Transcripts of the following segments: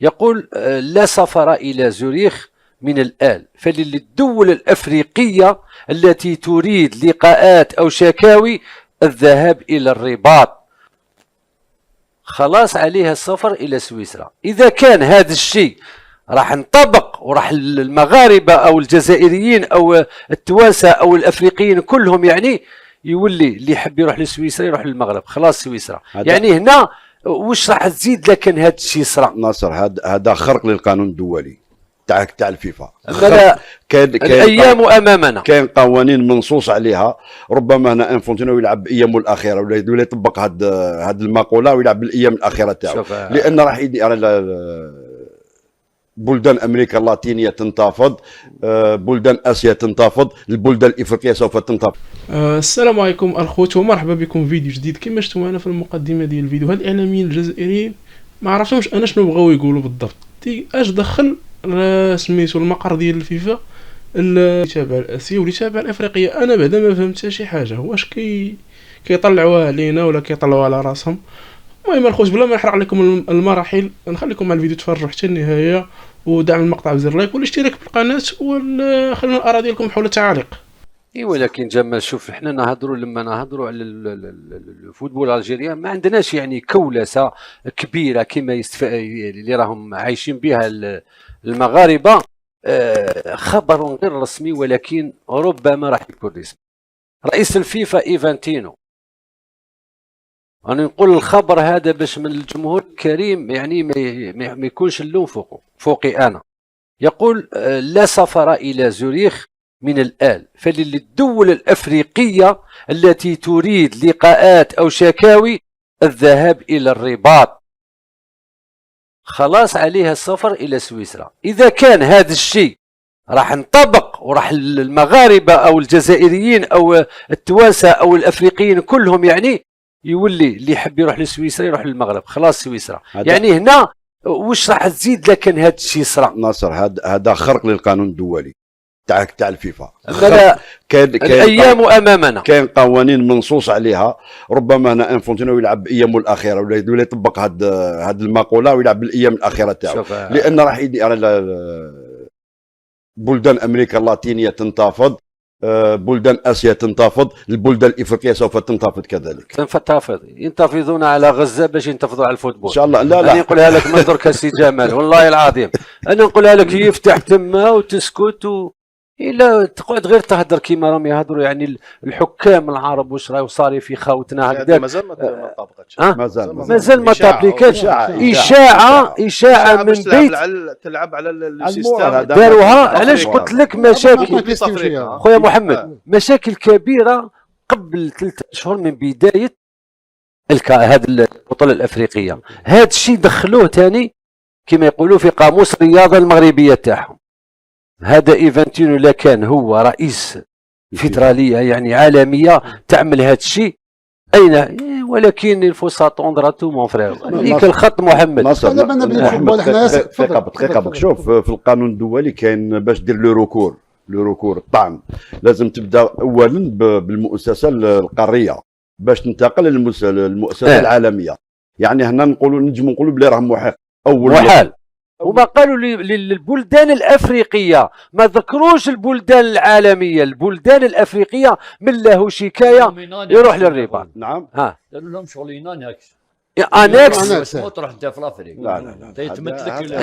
يقول لا سفر إلى زوريخ من الآن، فللدول الأفريقية التي تريد لقاءات أو شكاوي الذهاب إلى الرباط، خلاص عليها السفر إلى سويسرا. إذا كان هذا الشيء راح نطبق وراح المغاربة أو الجزائريين أو التوانسة أو الأفريقيين كلهم يعني يولي اللي يحب يروح لسويسرا يروح للمغرب، خلاص سويسرا. يعني هنا واش راح تزيد لكن هذا الشيء صرا؟ ناصر هذا خرق للقانون الدولي تاع الفيفا. كان الايام امامنا، كاين قوانين منصوص عليها. ربما هنا انفونتينو يلعب بايامه الاخيره ولا يطبق هذه المقوله ويلعب بالايام الاخيره تاعو، لان راح بلدان امريكا اللاتينيه تنتفض، بلدان اسيا تنتفض، البلدان الافريقيه سوف تنتفض. السلام عليكم الخوت ومرحبا بكم في فيديو جديد. كما شفتوا معنا في المقدمه ديال الفيديو، هاد الاعلاميين الجزائريين ما عرفتهمش انا شنو بغاو يقولوا بالضبط. اش دخل سميتو المقر ديال الفيفا اللي تابع الاسيا واللي تابع الافريقيه؟ انا بعدا ما فهمت شي حاجه. واش كيطلعوها علينا ولا كيطلعوها على راسهم؟ المهم الخوت بلا ما نحرق لكم المراحل، نخليكم مع الفيديو تفرجوا حتى النهايه، ودعم المقطع بزر لايك والاشتراك في القناه، وخلونا الاراء ديالكم حول التعاليق. ولكن جمال شوف، احنا لما نهضروا على الفوتبول الجيريان ما عندناش يعني كولسه كبيره كما اللي راهم عايشين بها المغاربه. خبر غير رسمي ولكن ربما راح يكون رسمي. رئيس الفيفا إيفانتينو، أنا نقول الخبر هذا باش من الجمهور الكريم يعني ما يكونش اللوم فوقي أنا. يقول لا سفر إلى زوريخ من الآن، فللدول الأفريقية التي تريد لقاءات أو شكاوي الذهاب إلى الرباط، خلاص عليها السفر إلى سويسرا. إذا كان هذا الشيء راح نطبق وراح المغاربة أو الجزائريين أو التوانسة أو الأفريقيين كلهم يعني يولي اللي يحب يروح لسويسرا يروح للمغرب، خلاص سويسرا. يعني هنا واش راح تزيد لكن هذا الشيء صرا؟ ناصر هذا خرق للقانون الدولي تاع الفيفا. الايام امامنا، كاين قوانين منصوص عليها. ربما هنا انفونتينو يلعب بايامه الاخيره ولا يطبق هذه المقوله ويلعب بالايام الاخيره تاعو، لان راح بلدان امريكا اللاتينيه تنتفض، بلدان اسيا تنتفض، البلدان الافريقيه سوف تنتفض كذلك. ينتفضون على غزه باش ينتفضون على الفوتبول ان شاء الله. لا انا نقولها لك من درك سي جمال والله العظيم، انا نقولها لك يفتح تما وتسكت الا تقعد غير تهدر كيما راهم يهضروا يعني الحكام العرب واش راهو صاري في خاوتنا هكذاك. مازال ما طابقتش، مازال ما طابقتش. اشاعه من بيت تلعب على السيستم داروها. علاش قلت لك مشاكل خويا محمد، مشاكل كبيره قبل 3 أشهر من بدايه هذه البطوله الافريقيه. هذا الشيء دخلوه ثاني كما يقولوا في قاموس الرياضه المغربيه تاعهم. هذا إيفانتينو لا كان هو رئيس فيدرالية يعني عالمية تعمل هذا الشيء أين؟ ولكن الفساط اندراتو مون فرير هيك الخط محمد. دقيقة شوف، في القانون الدولي كاين باش دير لو ريكور الطعن لازم تبدا أولا بالمؤسسة القارية باش تنتقل للمؤسسة العالمية. يعني هنا نجم نقولوا بلي راه محق محال. وما قالوا للبلدان الافريقيه، ما ذكروش البلدان العالميه، البلدان الافريقيه من له شكايه يروح للرباط. نعم قالوا لهم شغلين انكس تروح انت في افريقيا. لا يتمثلك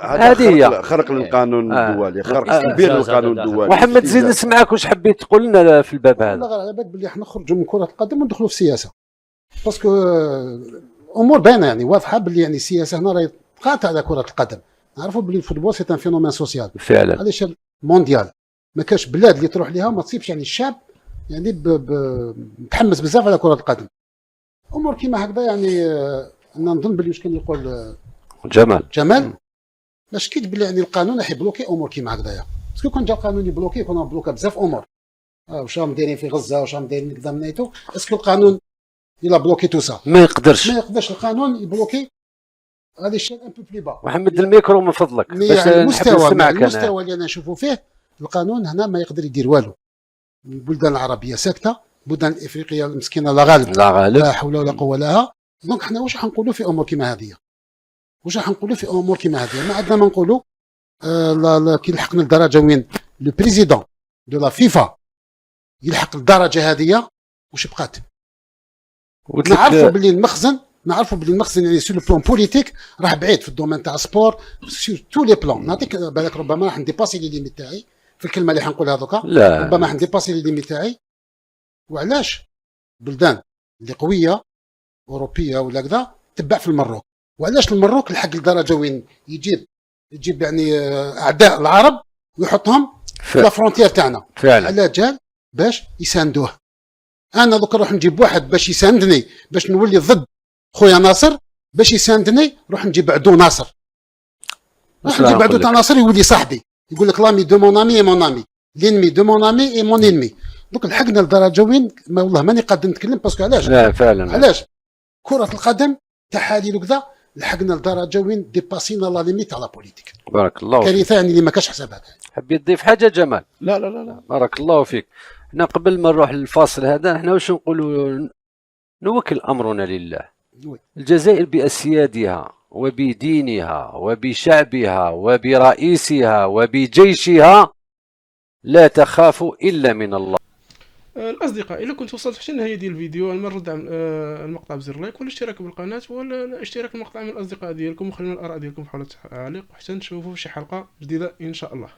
هذه هي خرق للقانون الدولي، خرق كبير للقانون الدولي. محمد زيد نسمعك واش حبيت تقول لنا في الباب هذا؟ لا غير على بالك باللي احنا نخرجوا من كره القدم وندخلوا في السياسه، باسكو امور باينه يعني واضحه باللي يعني السياسه هنا راهي قاطع على كرة القدم. نعرفوا بلي الفوتبول سي ان فينومين سوسيال فعلا على شكل مونديال. ما كاش بلاد اللي تروح ليها وما تصيبش يعني الشعب يعني متحمس بزاف على كرة القدم. امور كيما هكذا يعني انا نظن بلي واش كان يقول جمال باش كي بلي يعني القانون راح يبلوكي امور كيما هكذايا. باسكو كون جا القانون يبلوكي كنا بلوكا بزاف امور. واش راهم دايرين في غزه، واش راهم دايرين كذا من نيتو. اسكو القانون الا بلوكي تو سا ما يقدرش القانون يبلوكي هذا الشيء ان بو بلي با. محمد الميكرو من فضلك باش المستوى اللي انا نشوفه فيه القانون هنا ما يقدر يدير والو. البلدان العربيه ساكته، البلدان الافريقيه المسكينه لا غالب لا حول ولا قوه لها. دونك حنا واش حنقولوا في امور كيما هذه؟ واش راح نقولوا في امور كيما هذه؟ ما عندنا ما نقولوا كي لحقنا لدرجه وين لو بريزيدون دو لا فيفا يلحق الدرجه هذه، واش بقات؟ نعرفوا باللي المخزن يعني سو لو بلان بوليتيك راه بعيد في الدومين تاع سبور سو تو لي بلان. نعطيك بالك ربما راح نديباسي لي ليميت تاعي في الكلمه اللي حنقولها دوكا، ربما راح نديباسي لي ليميت تاعي. وعلاش بلدان اللي قويه اوروبيه ولا كذا تبع في المروك؟ وعلاش المروك لحق لدرجه وين يجيب يعني اعداء العرب ويحطهم في لا فرونتيير تاعنا؟ على جال باش يساندوه. انا دوك نروح نجيب واحد باش يساندني باش نولي ضد خويا ناصر، باش يساندني نروح نجيب عدو ناصر، نروح نجيب عدو تاع ناصر يولي صاحبي، يقول لك لامي دو مون امي اي مون امي، لينمي دو مون امي اي مون انمي. دوك لحقنا لدرجه وين ما والله ماني قادر نتكلم باسكو علاش؟ لا فعلا علاش كره القدم تحاليل وكذا لحقنا لدرجه وين ديباسينا لا ليميت على بوليتيك. بارك الله فيك. كارثه يعني اللي ما كاش حسابها. حبيت تضيف حاجه جمال؟ لا لا لا لا بارك الله فيك. احنا قبل ما نروح للفاصل هذا احنا واش نقولوا؟ نوكل امرنا لله. الجزائر باسيادها وبدينها وبشعبها وبرئيسها وبجيشها لا تخاف الا من الله. الاصدقاء، الا كنت وصلت حتى النهايه ديال الفيديو، المره المقطع بزر لايك ولا اشتراك بالقناه ولا اشتراك المقطع من الاصدقاء ديالكم، وخلينا الاراء ديالكم حول التعليق، وحتى نشوفوا في شي حلقه جديده ان شاء الله.